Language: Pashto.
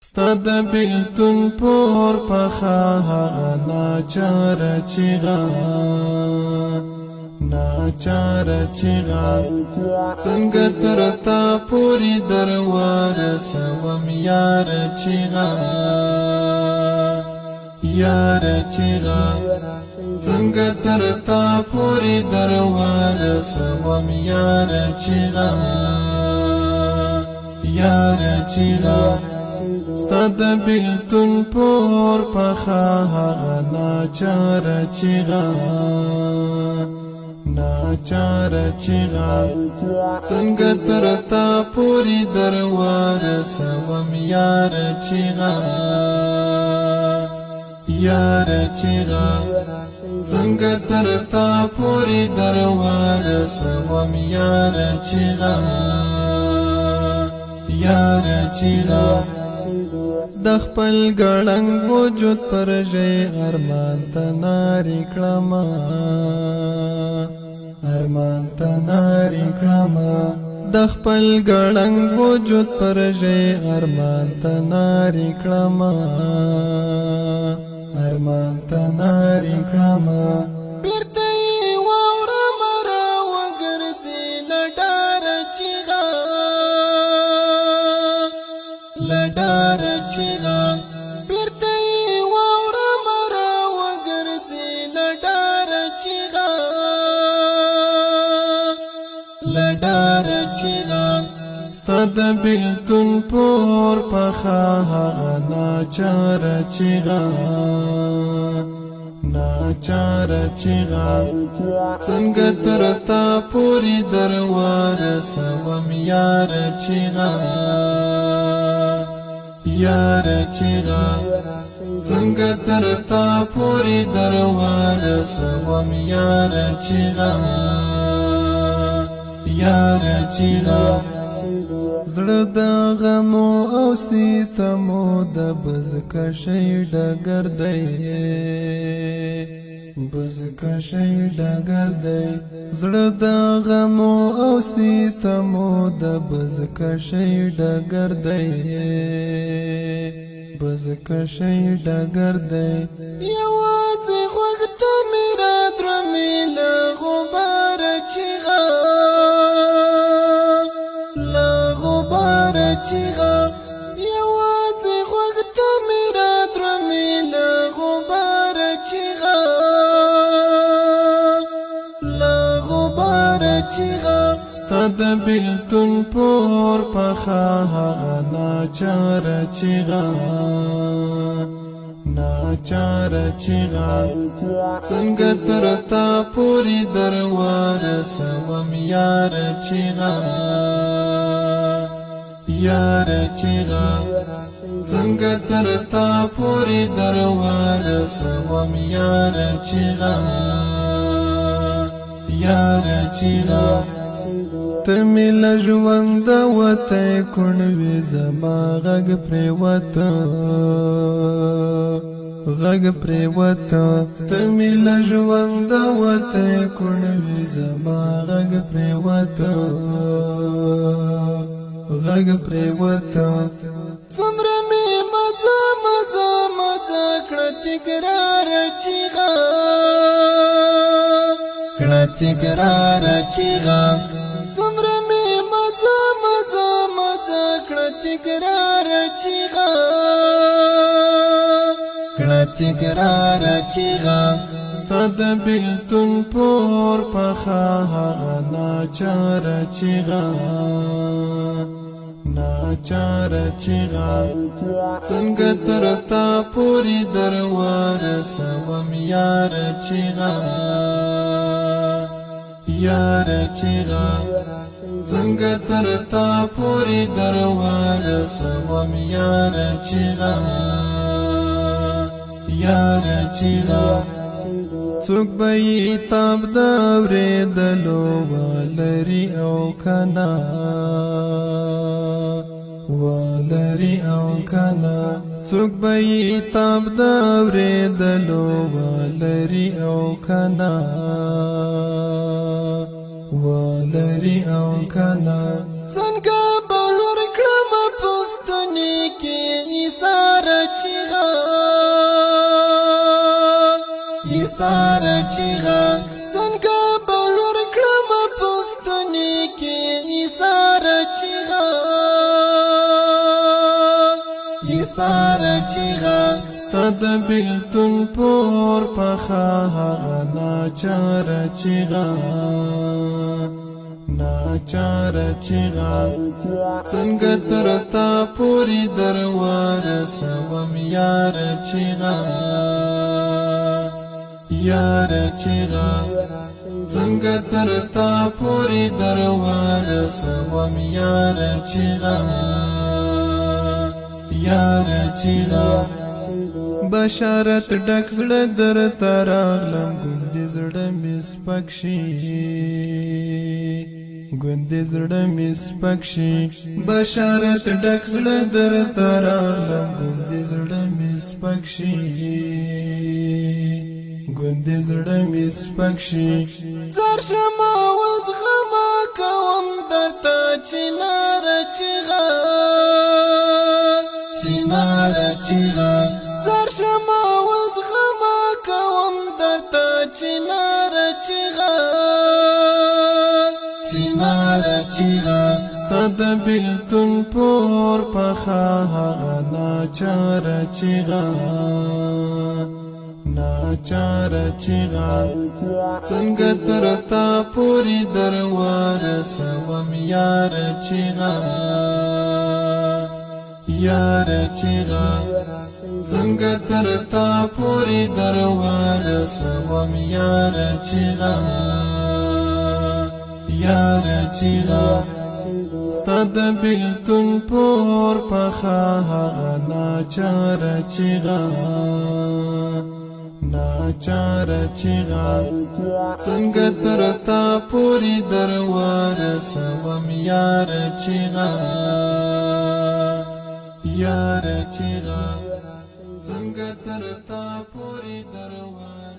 ستاد بیلتون پور پخا ناچار چیغا څنګه ترتا پوری دروار سوم یار چیغا څنګه ترتا پوری دروار سوم یار چیغا ستاد بیلتون پور پخا ناچار چیغا څنګه ترتا پوری دروار سوم یار چیغا څنګه ترتا پوری دروار سوم یار چیغا د خپل ګړنګ وجود پر ژې ارمان ته ناری کړما د خپل ګړنګ وجود پر ژې ارمان ته ناری کړما بیرته یې واوره مرا وګرځي لډار چیغا بیرته یې واوره مرا وګرځي لډار چیغا ستا د بیلتون پور پخا ناچار چیغا څنګه ترتا پوری دروار سوم یار چیغا څنګه ترتا پوری دروار سوم یار چیغا زړه د غمو او ستمو د بزکشۍ ډګر دی زړه د غمو او ستمو د بزکشۍ ډګر دی یوازې غوږ ته مې را درومي له غباره چیغا یوازې غوږ ته مې را درومي له غباره چیغا ستا د بیلتون پور پخا ناچار چیغا څنګه ترتا پوری دروار سوم یار چیغا څنګه ترتا پوری دروار سوم یار چیغا تمی لژوند وته کونوي زما غږ پریوته تمی لژوند وته کونوي زما غږ پریوته څومره مې مزه کړه تکرار چیغا څومره مې مزه کړه تکرار چیغا ستا د بیلتون پور پخا ناچار چیغا څنګه ترتا پوری دروار سوم یار چیغا څنګه ترتا پوری دروار سوم یار چیغا څوک به یې تاب د اورېدلو ولري او کنا څوک به یې تاب د اورېدلو ولري او کنا څنګه بهر کړم پوستنې کې ایثار چیغه څنګه بهر کړم پوستونی کې ایثار چیغه ایثار چیغه ستاد بیلتون پور پخا هغه ناچار چیغه ناچار چیغه څنګه تر تا پوری دروار سوم یار چیغه یار چیغه څنګه تر تا پوری دروار سوم یار چیغه یار چیغه بشارت ډک زړه در تراغلم ګوندې زړه مې سپک شي ګوندې زړه مې سپک شي بشارت ډک زړه در تراغلم ګوندې زړه مې سپک شي ګوندې زړه مې سپک شي زار شمه اوس غمه کوم درته چنار چیغه چنار چیغه زار شمه اوس غمه کوم درته چنار چیغه چنار چیغه ستا د بیلتون پور پخا هغه ناچار چیغه ناچار چیغه څنګه تر تا پوری دروار سوم یار چیغه یار چیغه څنګه تر تا پوری دروار سوم یار چیغه یار چیغه ستا د بیلتون پور پخا هغه ناچار چیغه ناچار چیغه څنګه تر تا پوری دروار سوم یار چیغه یار چیغه څنګه تر تا پوری دروار